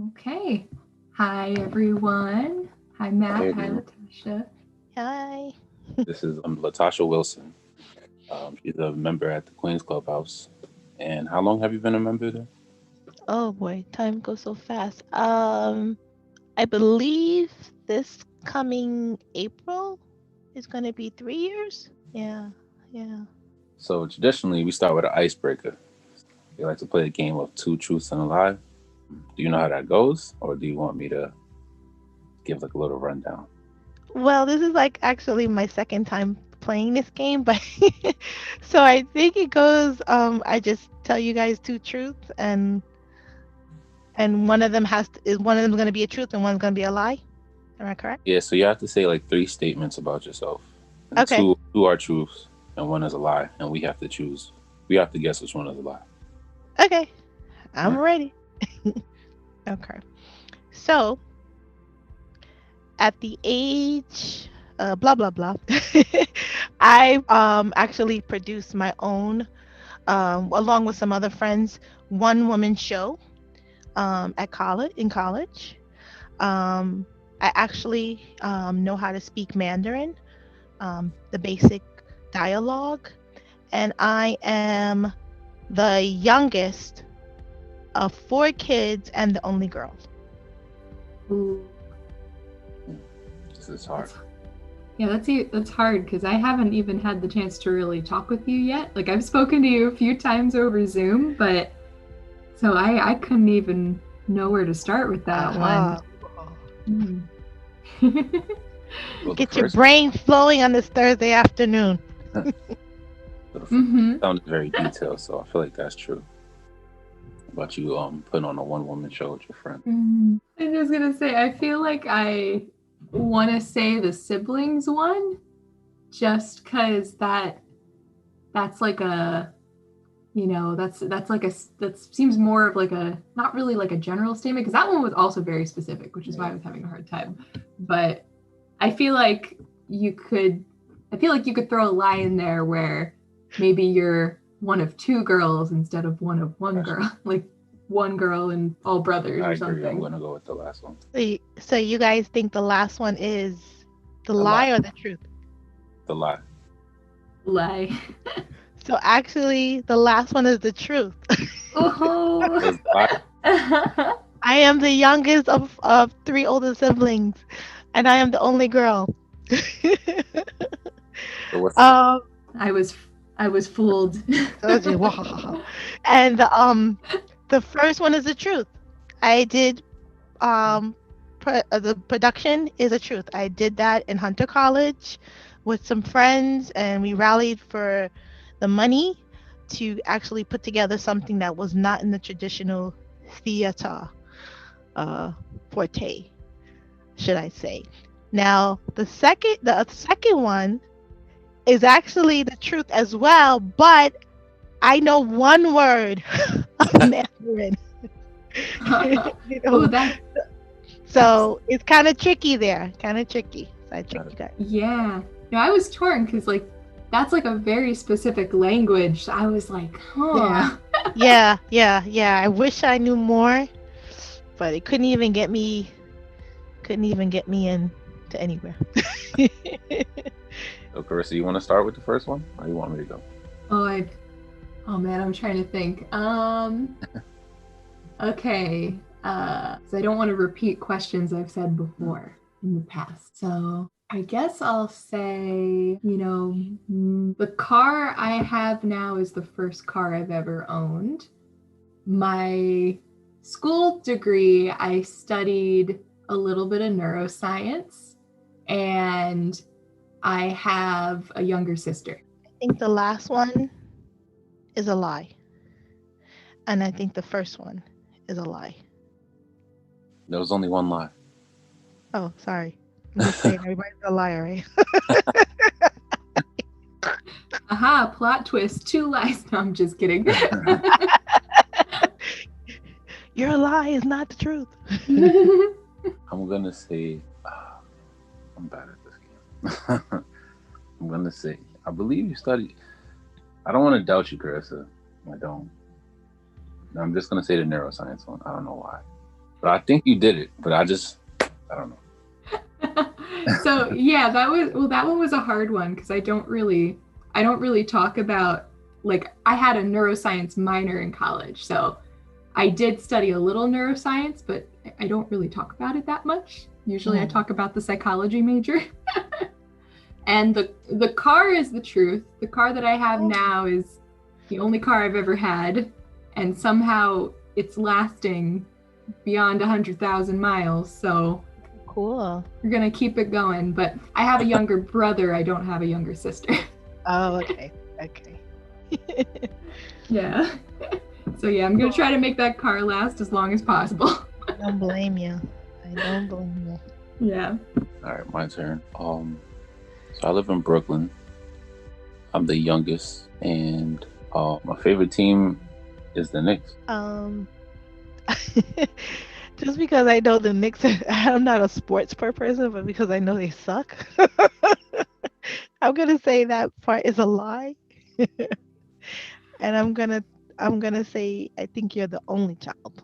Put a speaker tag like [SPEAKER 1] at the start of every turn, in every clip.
[SPEAKER 1] Okay. Hi, everyone. Hi, Matt.
[SPEAKER 2] Hey
[SPEAKER 1] Hi,
[SPEAKER 2] everyone,
[SPEAKER 1] Latasha.
[SPEAKER 3] Hi.
[SPEAKER 2] this is Latasha Wilson. She's a member at the Queen's Clubhouse. And how long have you been a member there?
[SPEAKER 3] Oh boy, time goes so fast. I believe this coming April is going to be 3 years. Yeah, yeah.
[SPEAKER 2] So traditionally, we start with an icebreaker. We like to play a game of two truths and a lie. Do you know how that goes, or do you want me to give like a little rundown?
[SPEAKER 3] Well, this is like actually my second time playing this game, but so I think it goes. I just tell you guys two truths, and one of them is one of them going to be a truth and one's going to be a lie. Am I correct?
[SPEAKER 2] Yeah, so you have to say like three statements about yourself, and
[SPEAKER 3] Okay.
[SPEAKER 2] two are truths, and one is a lie, and we have to choose. We have to guess which one is a lie.
[SPEAKER 3] Okay.
[SPEAKER 2] All
[SPEAKER 3] I'm
[SPEAKER 2] right.
[SPEAKER 3] ready. Okay. So at the age blah blah blah I actually produced my own along with some other friends one woman show at college. um, I actually know how to speak Mandarin, the basic dialogue, and I am the youngest of four kids and the only girl.
[SPEAKER 1] Ooh,
[SPEAKER 2] This is hard.
[SPEAKER 1] that's yeah, that's hard because I haven't even had the chance to really talk with you yet. Like I've spoken to you a few times over Zoom, but so I couldn't even know where to start with that one.
[SPEAKER 3] Uh-huh.
[SPEAKER 1] Hmm.
[SPEAKER 2] Well, the
[SPEAKER 3] Get your
[SPEAKER 2] first,
[SPEAKER 3] brain flowing on this Thursday afternoon.
[SPEAKER 2] so the first
[SPEAKER 1] Mm-hmm.
[SPEAKER 2] sounded very detailed, so I feel like that's true. About you putting on a one woman show with your friend.
[SPEAKER 1] I'm just gonna say, I feel like I want to say the siblings one, just because that's like a that's like that seems more of like a not really like a general statement because that one was also very specific, which is why I
[SPEAKER 2] Yeah.
[SPEAKER 1] was having a hard time. But I feel like you could, I feel like you could throw a lie in there where maybe you're one of two girls instead of one of one
[SPEAKER 2] Gotcha.
[SPEAKER 1] girl, like one girl and all brothers
[SPEAKER 2] I
[SPEAKER 1] or
[SPEAKER 2] agree. I'm
[SPEAKER 1] something.
[SPEAKER 2] gonna go with the last one.
[SPEAKER 3] So you guys think the last one is the
[SPEAKER 2] The lie.
[SPEAKER 3] lie or the truth?
[SPEAKER 2] The lie.
[SPEAKER 1] Lie.
[SPEAKER 3] So actually, the last one is the truth.
[SPEAKER 1] Oh.
[SPEAKER 2] Is the lie.
[SPEAKER 3] I am the youngest of three older siblings, and I am the only girl.
[SPEAKER 2] So what's
[SPEAKER 3] um,
[SPEAKER 1] I was I was fooled.
[SPEAKER 3] told you. Wahahaha. And the first one is the truth. I did the production is the truth. I did that in Hunter College with some friends, and we rallied for the money to actually put together something that was not in the traditional theater uh, forte, should I say. Now, the second one is actually the truth as well, but I know one word of Mandarin. you
[SPEAKER 1] Oh,
[SPEAKER 3] know,
[SPEAKER 1] that that's
[SPEAKER 3] so it's kind of tricky there, kind of tricky. So I tricked you guys.
[SPEAKER 1] yeah. No, I was torn because like that's like a very specific language. So I was like,
[SPEAKER 3] Yeah,
[SPEAKER 1] huh.
[SPEAKER 3] yeah. I wish I knew more, but it couldn't even get me in to anywhere.
[SPEAKER 2] so Carissa? You want to start with the first one, or you want me to go?
[SPEAKER 1] Oh, oh man, I'm trying to think. Okay. So I don't want to repeat questions I've said before in the past. So I guess I'll say, the car I have now is the first car I've ever owned. My school degree, I studied a little bit of neuroscience, and I have a younger sister.
[SPEAKER 3] I think the last one is a lie, and I think the first one is a lie.
[SPEAKER 2] There was only one lie.
[SPEAKER 3] Oh, sorry. I'm just saying everybody's a liar, right?
[SPEAKER 1] Aha, plot twist, two lies. No, I'm just kidding.
[SPEAKER 3] Your lie is not the truth.
[SPEAKER 2] I'm gonna say I'm bad at this game. I'm gonna say I believe you studied. I don't want to doubt you, Carissa. I don't. I'm just gonna say the neuroscience one. I don't know why. But I think you did it. But I don't know.
[SPEAKER 1] So yeah, that one was a hard one because I don't really talk about, like, I had a neuroscience minor in college, so I did study a little neuroscience, but I don't really talk about it that much. Usually I talk about the psychology major. And the car is the truth. The car that I have now is the only car I've ever had, and somehow it's lasting beyond 100,000 miles. So
[SPEAKER 3] cool.
[SPEAKER 1] We're gonna keep it going. But I have a younger brother. I don't have a younger sister.
[SPEAKER 3] Oh, okay.
[SPEAKER 1] Yeah. So yeah, I'm gonna try to make that car last as long as possible.
[SPEAKER 3] I don't blame you.
[SPEAKER 1] Yeah.
[SPEAKER 2] All right, my turn. So I live in Brooklyn. I'm the youngest, and my favorite team is the Knicks.
[SPEAKER 3] Just because I know the Knicks, I'm not a sports person, but because I know they suck, I'm gonna say that part is a lie. And I'm gonna say I think you're the only child.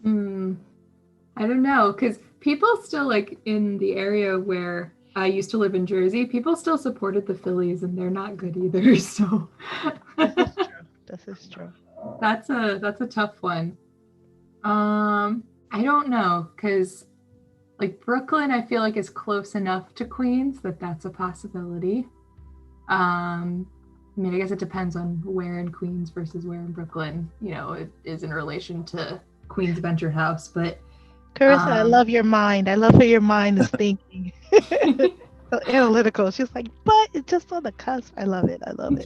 [SPEAKER 1] I don't know, because people still, like, in the area where I used to live in Jersey, people still supported the Phillies, and they're not good either. So
[SPEAKER 3] This is true.
[SPEAKER 1] That's a tough one. I don't know, because, like, Brooklyn, I feel like is close enough to Queens that's a possibility. I mean, I guess it depends on where in Queens versus where in Brooklyn, it is in relation to Queens Venture House, but
[SPEAKER 3] Carissa, I love your mind. I love how your mind is thinking. So analytical. She's like, but it's just on the cusp. I love it.
[SPEAKER 1] I'm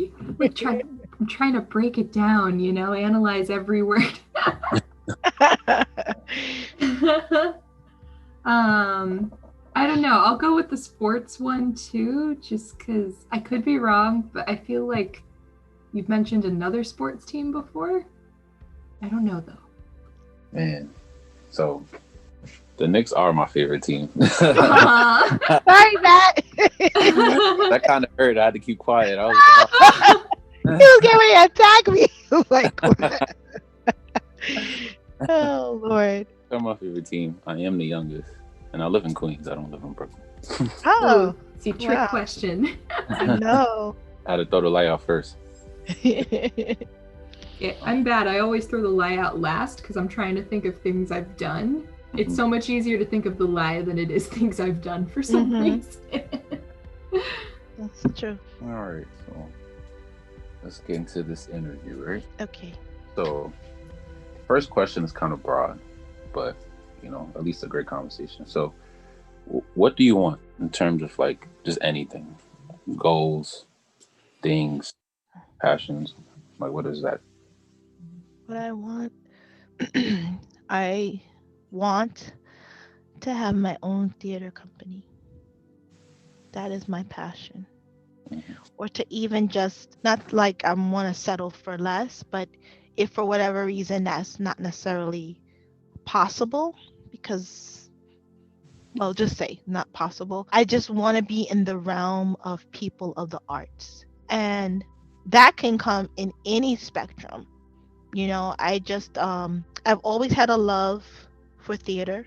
[SPEAKER 1] trying to break it down, analyze every word. I don't know. I'll go with the sports one too, just because I could be wrong, but I feel like you've mentioned another sports team before. I don't know though.
[SPEAKER 2] Man, so the Knicks are my favorite team.
[SPEAKER 3] Sorry, Matt.
[SPEAKER 2] That kind of hurt. I had to keep quiet. I was
[SPEAKER 3] he was getting ready to attack me. Like, oh Lord.
[SPEAKER 2] They're my favorite team. I am the youngest, and I live in Queens. I don't live in Brooklyn.
[SPEAKER 3] Oh,
[SPEAKER 1] see, trick question.
[SPEAKER 3] I know.
[SPEAKER 2] I had to throw the light out first.
[SPEAKER 1] Yeah, I'm bad. I always throw the lie out last because I'm trying to think of things I've done. It's so much easier to think of the lie than it is things I've done for some reason.
[SPEAKER 3] That's true.
[SPEAKER 2] All right, so let's get into this interview, right?
[SPEAKER 3] Okay.
[SPEAKER 2] So, first question is kind of broad, but at least a great conversation. So, what do you want in terms of, like, just anything, goals, things, passions? Like, what is that?
[SPEAKER 3] What I want, I want to have my own theater company. That is my passion. Or to even just, not like I want to settle for less, but if for whatever reason that's not necessarily possible, because, well, just say not possible, I just want to be in the realm of people of the arts. And that can come in any spectrum. I just, I've always had a love for theater.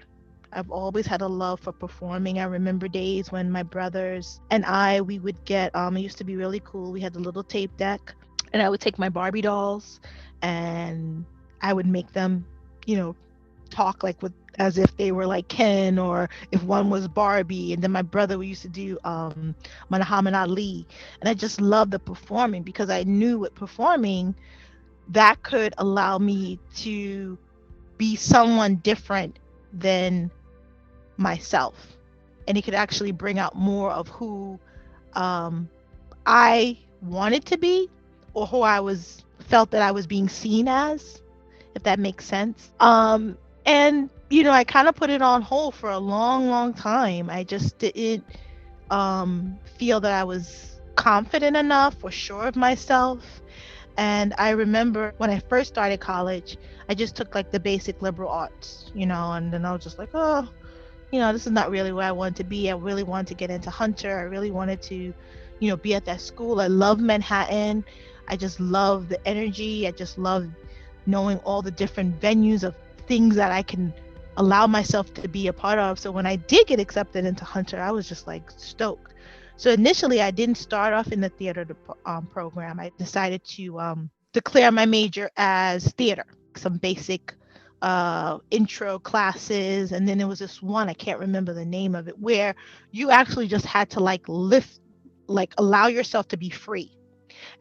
[SPEAKER 3] I've always had a love for performing. I remember days when my brothers and we would get, it used to be really cool. We had the little tape deck, and I would take my Barbie dolls and I would make them, talk like as if they were like Ken, or if one was Barbie. And then my brother, we used to do Muhammad Ali. And I just loved the performing, because I knew with performing, that could allow me to be someone different than myself, and it could actually bring out more of who I wanted to be, or who felt that I was being seen as, if that makes sense. And I kind of put it on hold for a long time. I just didn't feel that I was confident enough or sure of myself. And I remember when I first started college, I just took like the basic liberal arts, and then I was just like, oh, this is not really where I wanted to be. I really wanted to get into Hunter. I really wanted to, be at that school. I love Manhattan. I just love the energy. I just love knowing all the different venues of things that I can allow myself to be a part of. So when I did get accepted into Hunter, I was just like stoked. So initially, I didn't start off in the theater program. I decided to declare my major as theater, some basic intro classes, and then there was this one, I can't remember the name of it, where you actually just had to like lift, like allow yourself to be free.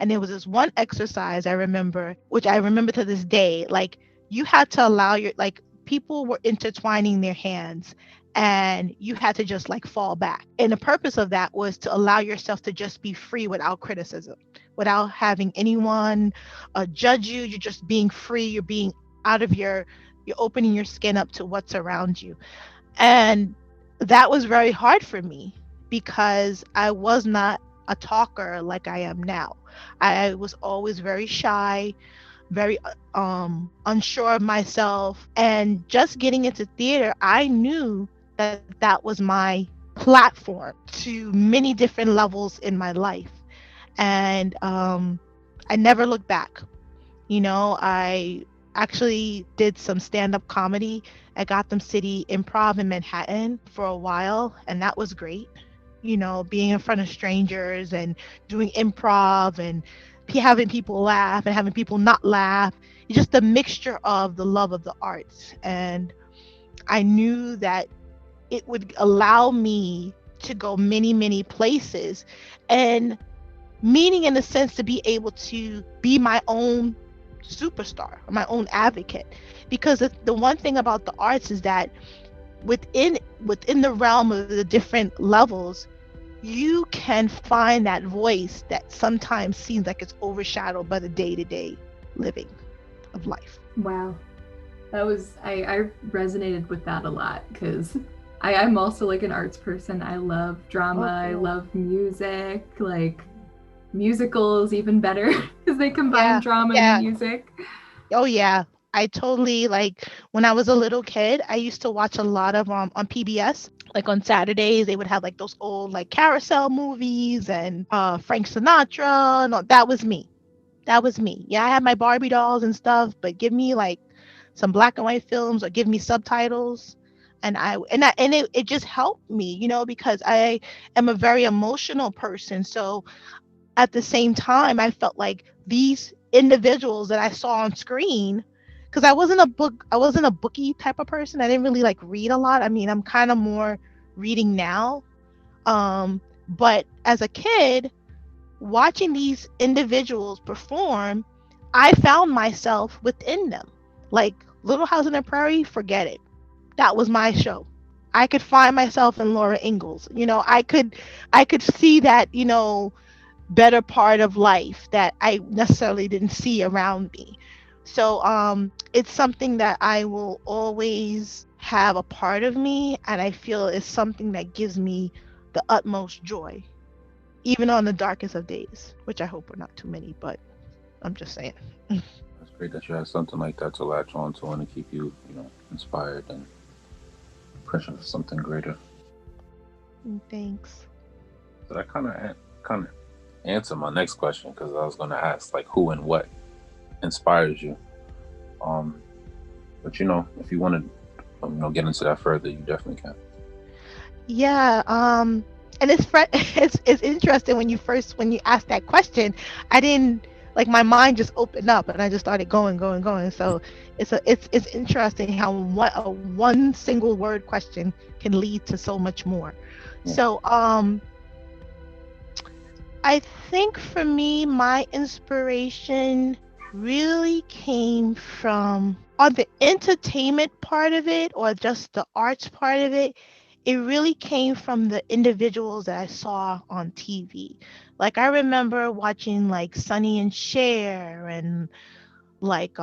[SPEAKER 3] And there was this one exercise I remember, which I remember to this day, like you had to allow your, like people were intertwining their hands and you had to just like fall back. And the purpose of that was to allow yourself to just be free without criticism, without having anyone judge you. You're just being free. You're being out of you're opening your skin up to what's around you. And that was very hard for me because I was not a talker like I am now. I was always very shy, very unsure of myself. And just getting into theater, I knew that that was my platform to many different levels in my life. And I never looked back. You know, I actually did some stand-up comedy at Gotham City Improv in Manhattan for a while, and that was great. You know, being in front of strangers and doing improv and having people laugh and having people not laugh. Just a mixture of the love of the arts. And I knew that it would allow me to go many, many places, and meaning in a sense to be able to be my own superstar, my own advocate. Because the one thing about the arts is that within the realm of the different levels, you can find that voice that sometimes seems like it's overshadowed by the day-to-day living of life.
[SPEAKER 1] Wow. That was, I resonated with that a lot because I'm also like an arts person. I love drama.
[SPEAKER 3] Oh, cool.
[SPEAKER 1] I love music, like musicals even better because they combine drama and music.
[SPEAKER 3] Oh yeah. I totally, like when I was a little kid, I used to watch a lot of on PBS. Like on Saturdays, they would have like those old like Carousel movies and Frank Sinatra. No, that was me. That was me. Yeah, I had my Barbie dolls and stuff, but give me like some black and white films or give me subtitles. And it just helped me, you know, because I am a very emotional person. So at the same time, I felt like these individuals that I saw on screen, because I wasn't a bookie type of person. I didn't really like read a lot. I mean, I'm kind of more reading now. But as a kid, watching these individuals perform, I found myself within them. Like Little House on the Prairie, forget it. That was my show. I could find myself in Laura Ingalls. You know, I could see that, you know, better part of life that I necessarily didn't see around me. So it's something that I will always have a part of me, and I feel it's something that gives me the utmost joy, even on the darkest of days, which I hope are not too many, but I'm just saying.
[SPEAKER 2] It's great that you have something like that to latch on to and to keep you, you know, inspired and pushing for something greater.
[SPEAKER 3] Thanks.
[SPEAKER 2] So that kind of answer my next question, because I was going to ask like who and what inspires you. But you know, if you want to, you know, get into that further, you definitely can.
[SPEAKER 3] Yeah. And it's interesting when you asked that question, I didn't like, my mind just opened up and I just started going. So it's interesting how a one single word question can lead to so much more. Yeah. So I think for me, my inspiration really came from, on the entertainment part of it or just the arts part of it, it really came from the individuals that I saw on TV. Like I remember watching like Sonny and Cher and like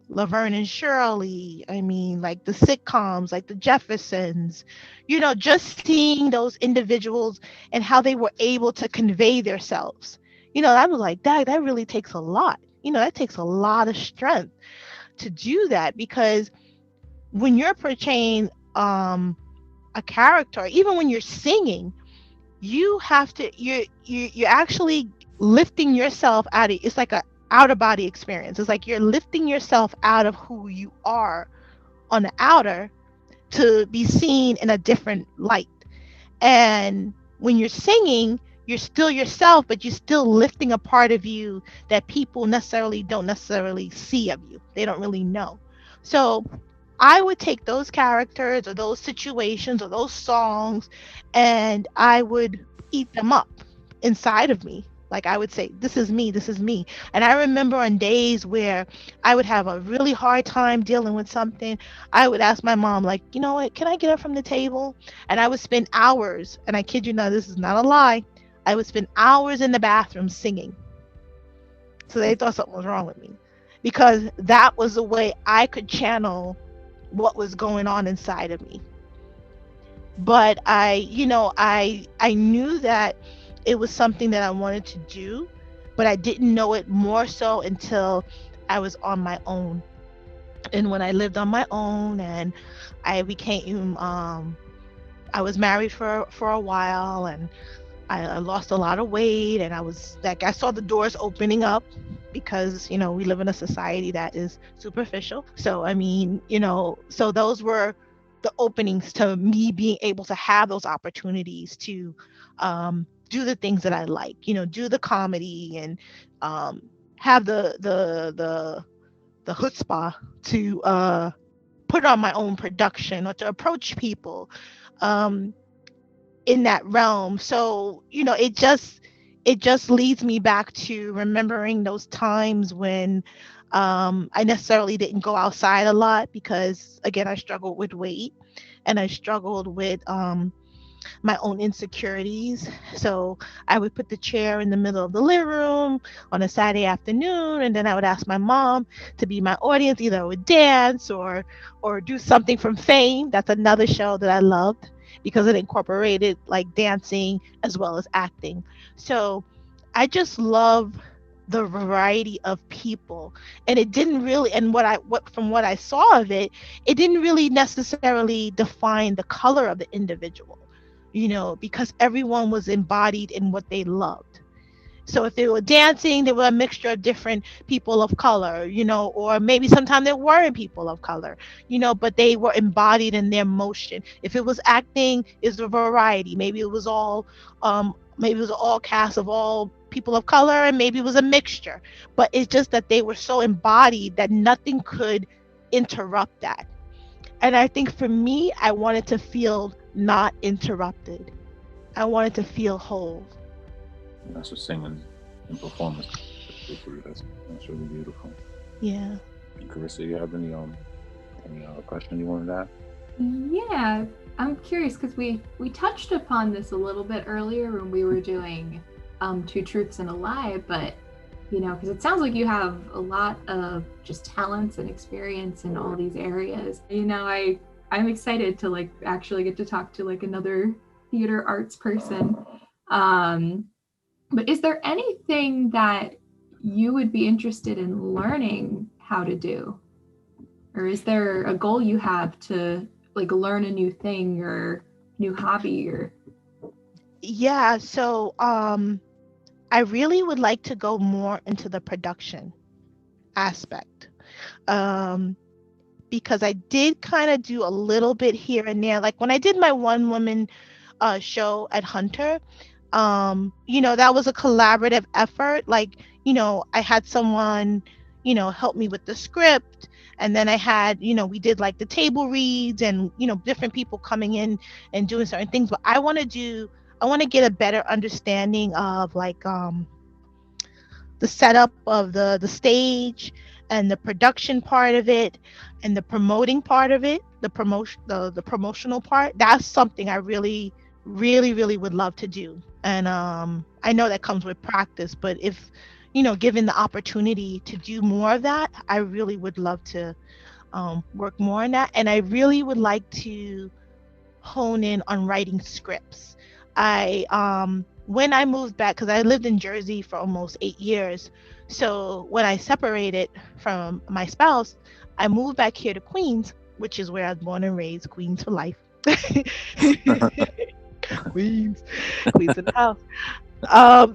[SPEAKER 3] Laverne and Shirley. I mean, like the sitcoms, like the Jeffersons, you know, just seeing those individuals and how they were able to convey themselves. You know, I was like, that really takes a lot. You know, that takes a lot of strength to do that, because when you're portraying a character, even when you're singing, you have to, you're actually lifting yourself out of, it's like outer body experience. It's like you're lifting yourself out of who you are on the outer to be seen in a different light. And when you're singing, you're still yourself, but you're still lifting a part of you that people don't necessarily see of you. They don't really know. So I would take those characters or those situations or those songs, and I would eat them up inside of me. Like I would say, this is me, this is me. And I remember on days where I would have a really hard time dealing with something, I would ask my mom, like, you know what, can I get up from the table? And I would spend hours, and I kid you not, this is not a lie, I would spend hours in the bathroom singing. So they thought something was wrong with me, because that was the way I could channel what was going on inside of me. But I knew that it was something that I wanted to do, but I didn't know it more so until I was on my own. And when I lived on my own, and I became I was married for a while, and I lost a lot of weight, and I was like, I saw the doors opening up, because we live in a society that is superficial. So I mean, so those were the openings to me being able to have those opportunities to do the things that I like, do the comedy, and have the chutzpah to put on my own production, or to approach people in that realm. So it just leads me back to remembering those times when I necessarily didn't go outside a lot, because again, I struggled with weight, and I struggled with my own insecurities. So I would put the chair in the middle of the living room on a Saturday afternoon, and then I would ask my mom to be my audience. Either I would dance or do something from Fame. That's another show that I loved, because it incorporated like dancing as well as acting. So I just love the variety of people. And it didn't really, and from what I saw of it, it didn't really necessarily define the color of the individual, because everyone was embodied in what they loved. So if they were dancing, they were a mixture of different people of color, or maybe sometimes they weren't people of color, but they were embodied in their motion. If it was acting, it's a variety. Maybe it was all cast of all people of color, and maybe it was a mixture. But it's just that they were so embodied that nothing could interrupt that. And I think for me, I wanted to feel not interrupted. I wanted to feel whole.
[SPEAKER 2] That's what singing and performance do for you. That's really beautiful.
[SPEAKER 3] Yeah.
[SPEAKER 2] Carissa, you have any question you wanted to ask?
[SPEAKER 1] Yeah, I'm curious, because we touched upon this a little bit earlier when we were doing Two Truths and a Lie, but because it sounds like you have a lot of just talents and experience in all these areas. I'm excited to like actually get to talk to like another theater arts person. But is there anything that you would be interested in learning how to do? Or is there a goal you have to like learn a new thing or new hobby? Or
[SPEAKER 3] Yeah, so I really would like to go more into the production aspect. Because I did kind of do a little bit here and there. Like when I did my one woman show at Hunter, that was a collaborative effort. Like, I had someone, help me with the script. And then I had, we did like the table reads and, different people coming in and doing certain things. But I want to get a better understanding of like the setup of the stage, and the production part of it, and the promoting part of it, the promotional part. That's something I really, really, really would love to do. And I know that comes with practice, but if given the opportunity to do more of that, I really would love to work more on that. And I really would like to hone in on writing scripts. When I moved back, because I lived in Jersey for almost 8 years, so when I separated from my spouse, I moved back here to Queens, which is where I was born and raised. Queens for life. Queens in the house.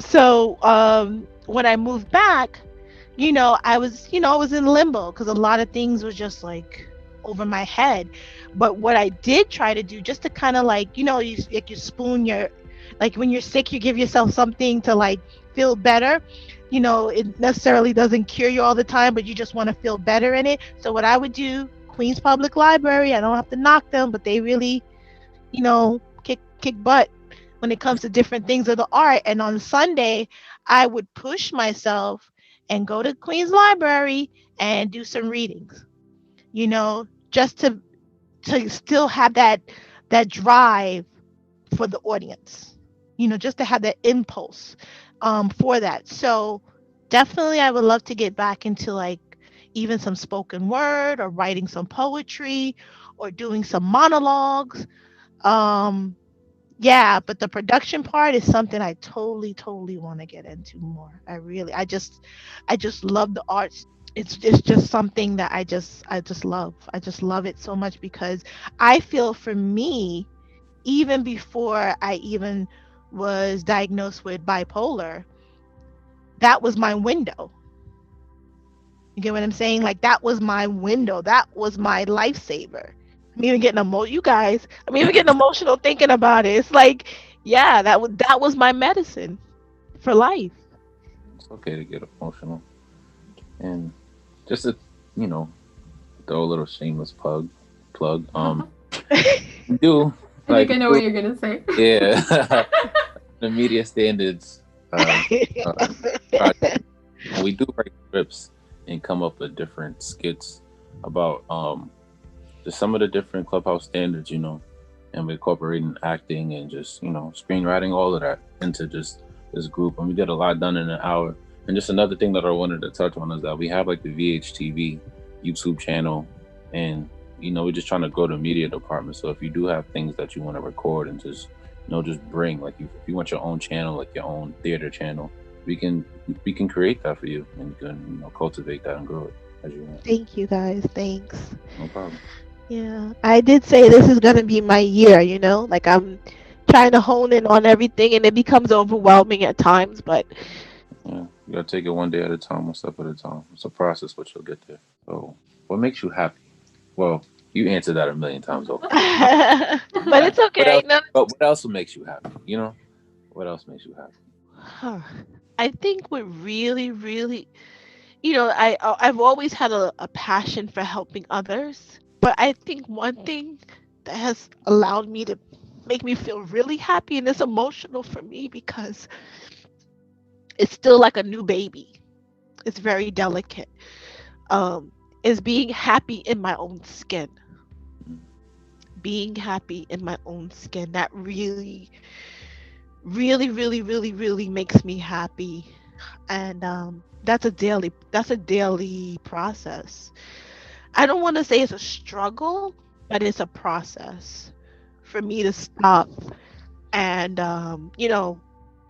[SPEAKER 3] So when I moved back, I was, I was in limbo because a lot of things was just like over my head. But what I did try to do, just to kind of like, you spoon your, like when you're sick, you give yourself something to like feel better. It necessarily doesn't cure you all the time, but you just want to feel better in it. So what I would do, Queens Public Library, I don't have to knock them, but they really, kick butt when it comes to different things of the art. And on Sunday, I would push myself and go to Queens Library and do some readings, just to still have that drive for the audience, just to have that impulse for that. So definitely I would love to get back into like even some spoken word or writing some poetry or doing some monologues. Um, yeah, but the production part is something I totally want to get into more. I just love the arts. It's just something that I just love. I just love it so much because I feel for me, even before I even was diagnosed with bipolar, that was my window. You get what I'm saying? Like that was my window. That was my lifesaver. You guys. I'm even getting emotional thinking about it. It's like, yeah, that was my medicine for life.
[SPEAKER 2] It's okay to get emotional. And just to, you know, throw a little shameless plug. We do
[SPEAKER 1] I think I
[SPEAKER 2] we
[SPEAKER 1] know
[SPEAKER 2] do,
[SPEAKER 1] what you're gonna say.
[SPEAKER 2] yeah. The media standards uh, project. And we do write scripts and come up with different skits about just some of the different clubhouse standards, and we're incorporating acting and just screenwriting, all of that into just this group. And we get a lot done in an hour. And just another thing that I wanted to touch on is that we have like the VHTV YouTube channel, and we're just trying to grow the media department. So if you do have things that you want to record and just bring, like if you want your own channel, like your own theater channel, we can create that for you, and you can cultivate that and grow it as you want.
[SPEAKER 3] Thank you guys. Thanks.
[SPEAKER 2] No problem.
[SPEAKER 3] Yeah, I did say this is gonna be my year, like I'm trying to hone in on everything and it becomes overwhelming at times, but
[SPEAKER 2] Yeah, you gotta take it one day at a time, one step at a time. It's a process, but you'll get there. So, what makes you happy? Well, you answered that a million times over.
[SPEAKER 3] but it's
[SPEAKER 2] What
[SPEAKER 3] okay.
[SPEAKER 2] else?
[SPEAKER 3] No,
[SPEAKER 2] But what else makes you happy? What else makes you happy?
[SPEAKER 3] huh. I think what really, really, I've always had a passion for helping others, but I think one thing that has allowed me to make me feel really happy, and it's emotional for me because it's still like a new baby. It's very delicate. Is being happy in my own skin.
[SPEAKER 2] Mm.
[SPEAKER 3] Being happy in my own skin. That really, really, really, really, really makes me happy. And that's a daily process. I don't want to say it's a struggle, but it's a process for me to stop and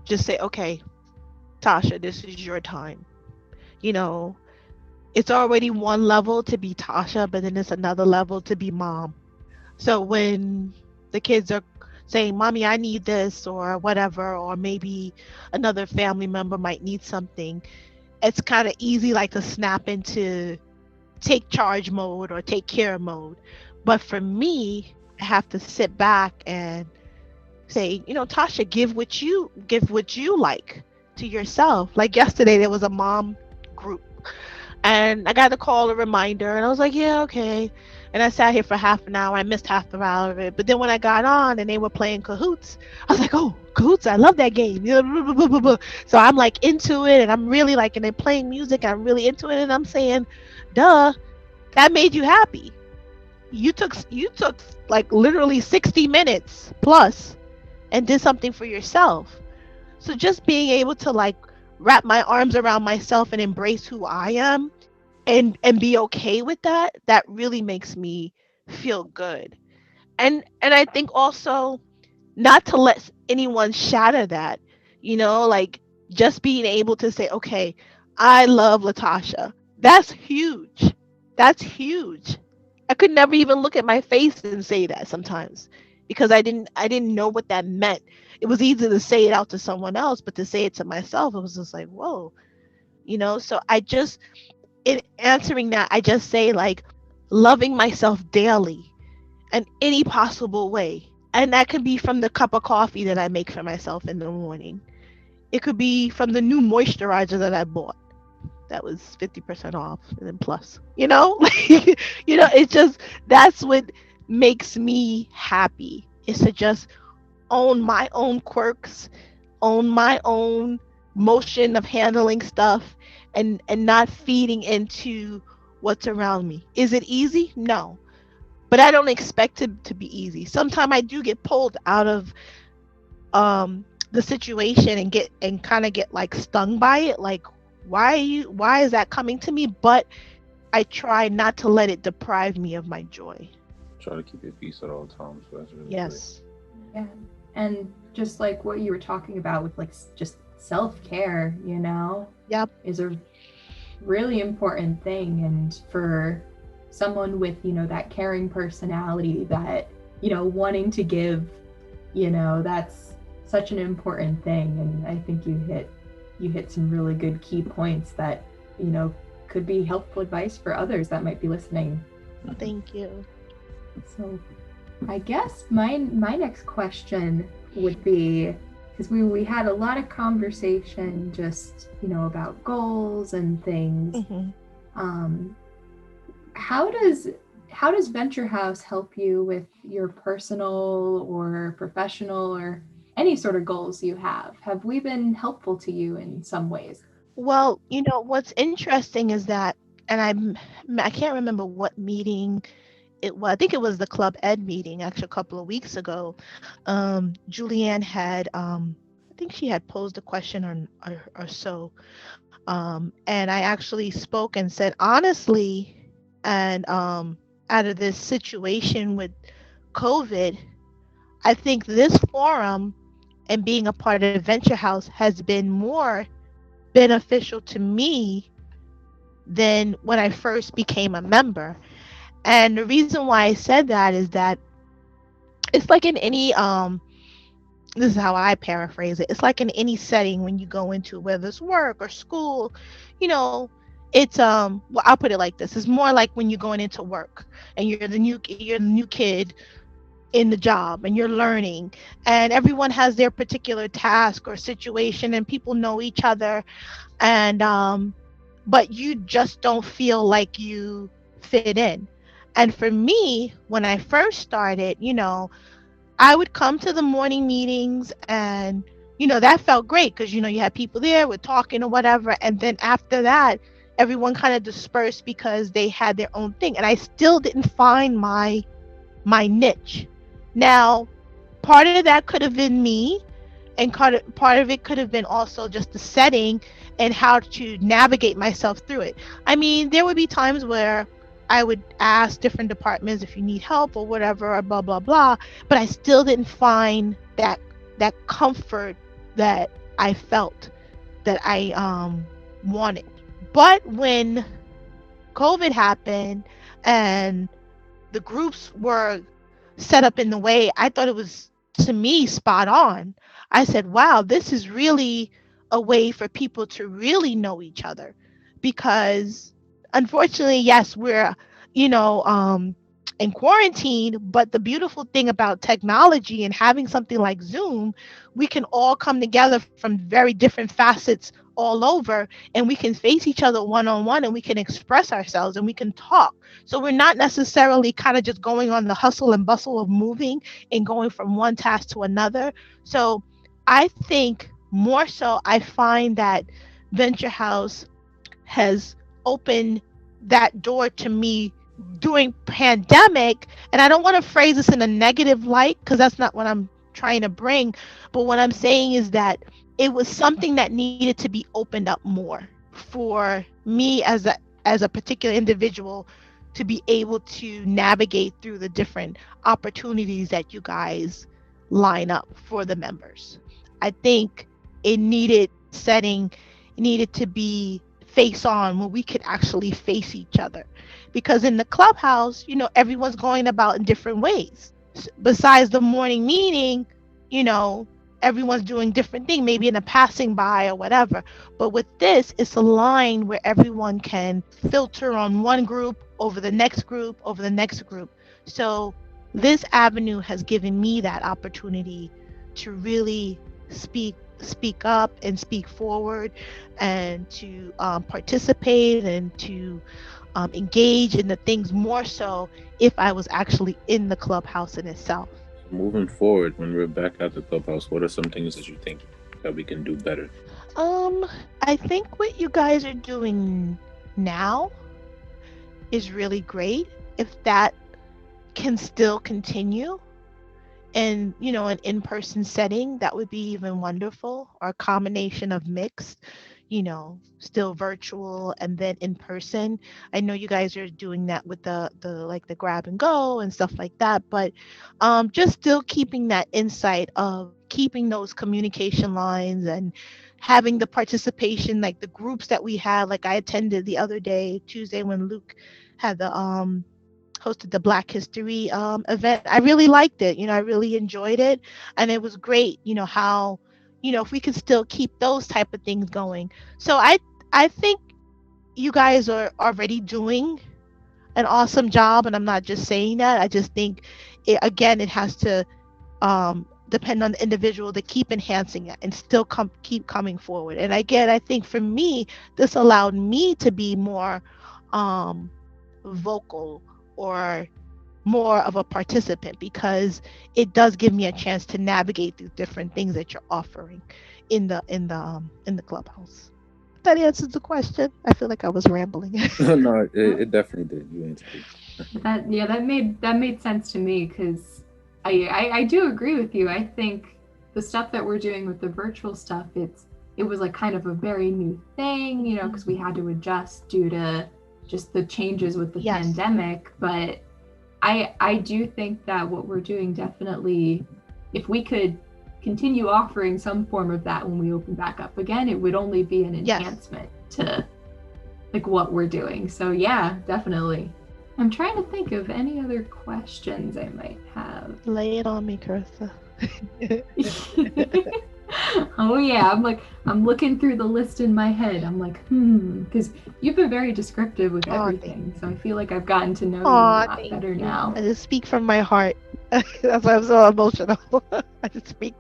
[SPEAKER 3] just say, okay, Tasha, this is your time. You know, it's already one level to be Tasha, but then it's another level to be mom. So when the kids are saying, Mommy, I need this or whatever, or maybe another family member might need something, it's kind of easy like to snap into take charge mode or take care mode. But for me, I have to sit back and say, Tasha, give what you like to yourself. Like yesterday, there was a mom group and I got a call, a reminder, and I was like, yeah, okay. And I sat here for half an hour. I missed half the hour of it. But then when I got on and they were playing Cahoots, I was like, oh, Cahoots, I love that game. Blah, blah, blah, blah. So I'm like into it and I'm really like, and they're playing music. I'm really into it. And I'm saying, duh, that made you happy. You took like literally 60 minutes plus and did something for yourself. So just being able to like wrap my arms around myself and embrace who I am and be okay with that, that really makes me feel good. And I think also not to let anyone shatter that, like just being able to say, okay, I love Latasha. That's huge. That's huge. I could never even look at my face and say that sometimes because I didn't know what that meant. It was easy to say it out to someone else, but to say it to myself, it was just like, whoa. So I just, in answering that, I just say like loving myself daily in any possible way. And that could be from the cup of coffee that I make for myself in the morning. It could be from the new moisturizer that I bought that was 50% off and then plus. It's just, that's what makes me happy, is to just own my own quirks, own my own motion of handling stuff, and not feeding into what's around me. Is it easy? No. But I don't expect it to be easy. Sometimes I do get pulled out of the situation and kind of get like stung by it, like why is that coming to me? But I try not to let it deprive me of my joy.
[SPEAKER 2] Try to keep your peace at all times. So that's really
[SPEAKER 3] Yes.
[SPEAKER 2] great.
[SPEAKER 1] Yeah. And just like what you were talking about with like just self-care,
[SPEAKER 3] Yep.
[SPEAKER 1] is a really important thing. And for someone with, that caring personality, that, wanting to give, that's such an important thing. And I think you hit some really good key points that, could be helpful advice for others that might be listening.
[SPEAKER 3] Thank you.
[SPEAKER 1] So I guess my next question would be, because we had a lot of conversation just, about goals and things.
[SPEAKER 3] Mm-hmm.
[SPEAKER 1] How does Venture House help you with your personal or professional or any sort of goals you have? Have we been helpful to you in some ways?
[SPEAKER 3] Well, what's interesting is that, and I can't remember what meeting it was. I think it was the Club Ed meeting actually a couple of weeks ago. Julianne had, I think she had posed a question or so. And I actually spoke and said, honestly, and out of this situation with COVID, I think this forum and being a part of Venture House has been more beneficial to me than when I first became a member. And the reason why I said that is that it's like in any this is how I paraphrase it. It's like in any setting when you go into, whether it's work or school, it's well, I'll put it like this. It's more like when you're going into work and you're the new kid in the job and you're learning, and everyone has their particular task or situation and people know each other, and but you just don't feel like you fit in. And for me, when I first started, I would come to the morning meetings, and that felt great because you had people there with talking or whatever, and then after that everyone kind of dispersed because they had their own thing, and I still didn't find my niche. Now, part of that could have been me, and part of it could have been also just the setting and how to navigate myself through it. I mean, there would be times where I would ask different departments if you need help or whatever, or blah blah blah, but I still didn't find that comfort that I felt that I wanted. But when COVID happened and the groups were set up in the way, I thought it was, to me, spot on. I said, wow, this is really a way for people to really know each other, because unfortunately, yes, we're, in quarantine, but the beautiful thing about technology and having something like Zoom, we can all come together from very different facets all over, and we can face each other one-on-one, and we can express ourselves and we can talk. So we're not necessarily kind of just going on the hustle and bustle of moving and going from one task to another. So I think more so, I find that Venture House has opened that door to me during pandemic. And I don't want to phrase this in a negative light, because that's not what I'm trying to bring. But what I'm saying is that it was something that needed to be opened up more for me as a particular individual to be able to navigate through the different opportunities that you guys line up for the members. I think it needed setting, it needed to be face on, where we could actually face each other. Because in the clubhouse, everyone's going about in different ways. Besides the morning meeting, everyone's doing different thing, maybe in a passing by or whatever. But with this, it's a line where everyone can filter on one group over the next group over the next group. So this avenue has given me that opportunity to really speak up and speak forward, and to participate, and to engage in the things more so if I was actually in the clubhouse in itself.
[SPEAKER 2] Moving forward, when we're back at the clubhouse, what are some things that you think that we can do better?
[SPEAKER 3] I think what you guys are doing now is really great. If that can still continue, and an in-person setting, that would be even wonderful, or a combination of mixed, still virtual and then in person. I know you guys are doing that with the like the grab and go and stuff like that, but just still keeping that insight of keeping those communication lines, and having the participation, like the groups that we had. Like, I attended the other day, Tuesday, when Luke had the hosted the Black History event. I really liked it. I really enjoyed it, and it was great. How, if we could still keep those type of things going. So I think you guys are already doing an awesome job, and I'm not just saying that. I just think it has to depend on the individual to keep enhancing it and still keep coming forward. And again, I think for me, this allowed me to be more vocal, or more of a participant, because it does give me a chance to navigate through different things that you're offering in the clubhouse. That answers the question. I feel like I was rambling.
[SPEAKER 2] No, it definitely did. You answered it.
[SPEAKER 1] That made sense to me, because I do agree with you. I think the stuff that we're doing with the virtual stuff, it was like kind of a very new thing, because we had to adjust due to just the changes with the pandemic. But I do think that what we're doing, definitely, if we could continue offering some form of that when we open back up again, it would only be an enhancement to like what we're doing. So yeah, definitely. I'm trying to think of any other questions I might have.
[SPEAKER 3] Lay it on me, Carissa.
[SPEAKER 1] Oh yeah, I'm looking through the list in my head. I'm like, because you've been very descriptive with everything, so I feel like I've gotten to know you a lot better now.
[SPEAKER 3] I just speak from my heart. That's why I'm so emotional. I just speak.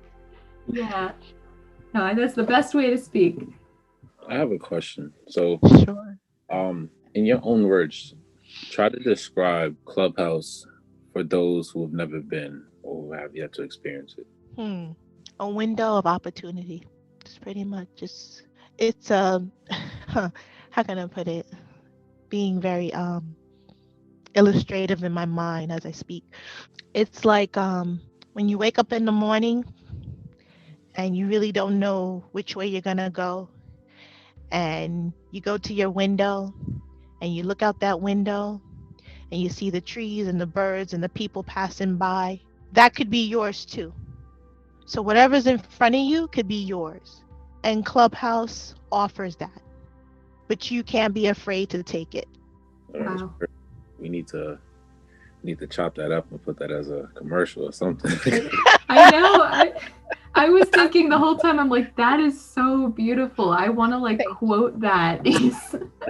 [SPEAKER 1] Yeah, no, that's the best way to speak.
[SPEAKER 2] I have a question. So,
[SPEAKER 3] sure.
[SPEAKER 2] In your own words, try to describe Clubhouse for those who have never been or who have yet to experience it.
[SPEAKER 3] A window of opportunity. It's pretty much it's how can I put it? Being very illustrative in my mind as I speak. It's like when you wake up in the morning and you really don't know which way you're gonna go, and you go to your window and you look out that window and you see the trees and the birds and the people passing by. That could be yours too. So whatever's in front of you could be yours. And Clubhouse offers that. But you can't be afraid to take it.
[SPEAKER 1] Wow.
[SPEAKER 2] We need to chop that up and put that as a commercial or something.
[SPEAKER 1] I know. I was thinking the whole time, I'm like, that is so beautiful. I want to quote that.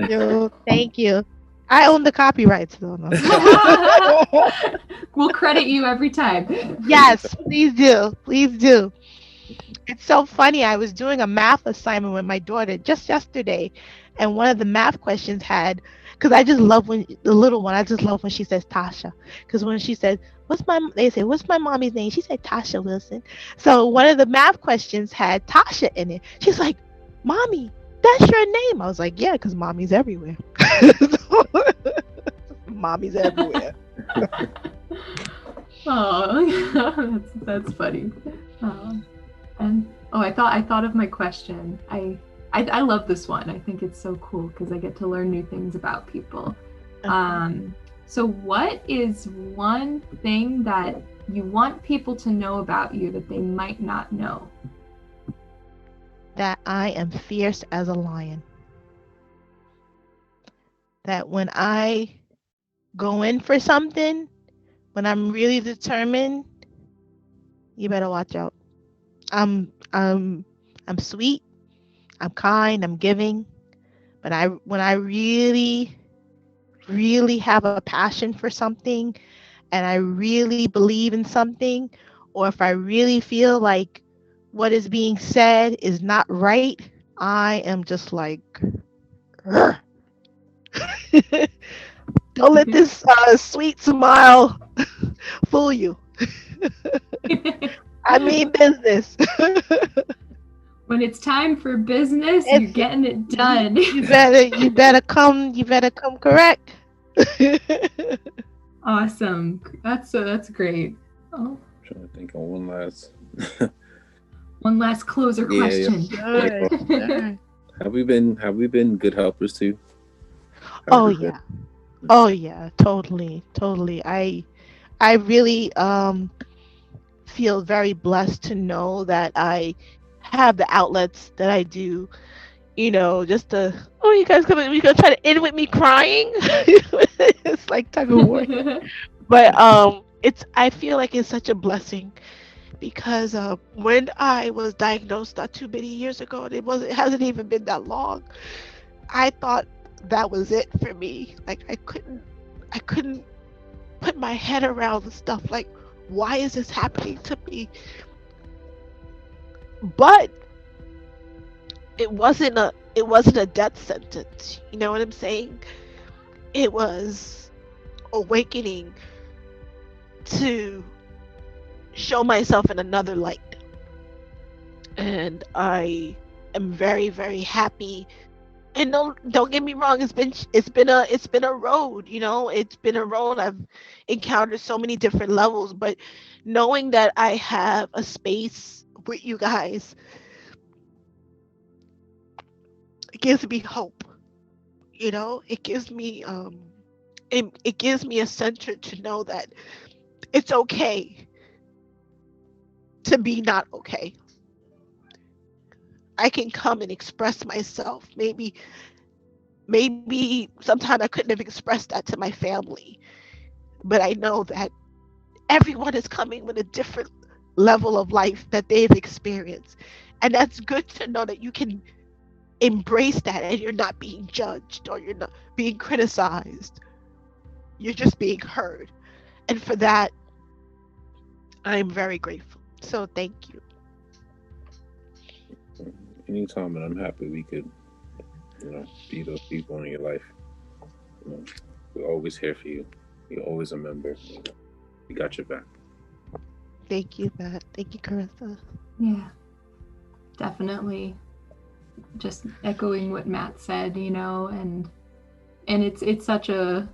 [SPEAKER 3] Yo, thank you. I own the copyrights though.
[SPEAKER 1] We'll credit you every time.
[SPEAKER 3] Yes, please do. Please do. It's so funny. I was doing a math assignment with my daughter just yesterday, and one of the math questions had, because I just love when the little one, I just love when she says Tasha. Because when she said, they say, what's my mommy's name? She said Tasha Wilson. So one of the math questions had Tasha in it. She's like, Mommy, that's your name. I was like, yeah, because mommy's everywhere. Mommy's everywhere.
[SPEAKER 1] Oh, that's funny. And I thought of my question. I love this one. I think it's so cool because I get to learn new things about people. So what is one thing that you want people to know about you that they might not know?
[SPEAKER 3] That I am fierce as a lion. That when I go in for something, when I'm really determined, you better watch out. I'm sweet, I'm kind, I'm giving, but when I really really have a passion for something and I really believe in something, or if I really feel like what is being said is not right, I am just like, "Ugh." Don't let this sweet smile fool you. I mean business.
[SPEAKER 1] When it's time for business, you're
[SPEAKER 3] It's
[SPEAKER 1] getting it done.
[SPEAKER 3] you better come correct.
[SPEAKER 1] Awesome. That's great. Oh,
[SPEAKER 2] I'm trying to think of
[SPEAKER 1] one last closer
[SPEAKER 2] Yeah.
[SPEAKER 1] question.
[SPEAKER 3] Sure, sure.
[SPEAKER 2] Have we been good helpers too? Have
[SPEAKER 3] Oh
[SPEAKER 2] we been?
[SPEAKER 3] yeah. Oh yeah, totally, totally. I really feel very blessed to know that I have the outlets that I do, just to, oh, you gonna try to end with me crying? It's like tug of war here. But I feel like it's such a blessing because when I was diagnosed not too many years ago, and it hasn't even been that long, I thought that was it for me. Like I couldn't put my head around the stuff. Like, why is this happening to me? But it wasn't a death sentence. You know what I'm saying? It was awakening to show myself in another light. And I am very, very happy. And don't get me wrong, it's been a road, it's been a road. I've encountered so many different levels, but knowing that I have a space with you guys, it gives me hope. It gives me it gives me a center to know that it's okay to be not okay. I can come and express myself. Maybe sometimes I couldn't have expressed that to my family, but I know that everyone is coming with a different level of life that they've experienced. And that's good to know that you can embrace that and you're not being judged or you're not being criticized. You're just being heard. And for that, I'm very grateful. So thank you.
[SPEAKER 2] Anytime, and I'm happy we could, be those people in your life. We're always here for you. You're always a member. We got your back.
[SPEAKER 3] Thank you, Matt. Thank you, Carissa.
[SPEAKER 1] Yeah, definitely. Just echoing what Matt said, and it's such a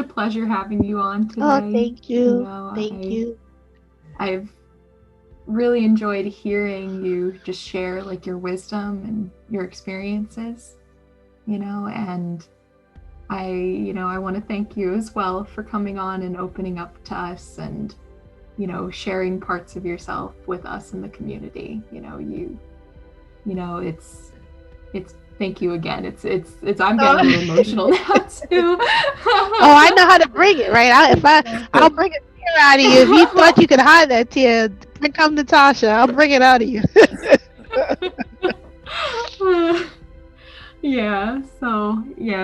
[SPEAKER 1] pleasure having you on today.
[SPEAKER 3] Oh, thank you. Thank you.
[SPEAKER 1] I've really enjoyed hearing you just share like your wisdom and your experiences, and I want to thank you as well for coming on and opening up to us and, sharing parts of yourself with us in the community. It's thank you again. It's I'm getting a little emotional now too.
[SPEAKER 3] Oh, I know how to bring it, right? I'll bring a tear out of you. If you thought you could hide that tear, come Natasha. I'll bring it out of you.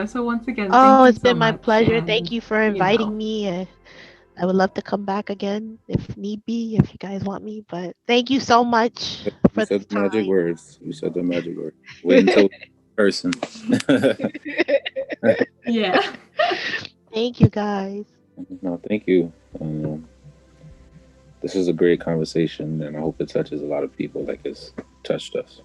[SPEAKER 1] So once again,
[SPEAKER 3] oh,
[SPEAKER 1] thank
[SPEAKER 3] it's
[SPEAKER 1] you so
[SPEAKER 3] been my
[SPEAKER 1] much,
[SPEAKER 3] pleasure.
[SPEAKER 1] and,
[SPEAKER 3] Thank you for inviting me. I would love to come back again if need be, if you guys want me. But thank you so much for
[SPEAKER 2] You said
[SPEAKER 3] the
[SPEAKER 2] the magic
[SPEAKER 3] time.
[SPEAKER 2] words. You said the magic words. Wait until person.
[SPEAKER 1] Yeah.
[SPEAKER 3] Thank you, guys.
[SPEAKER 2] No, thank you. This is a great conversation, and I hope it touches a lot of people like it's touched us.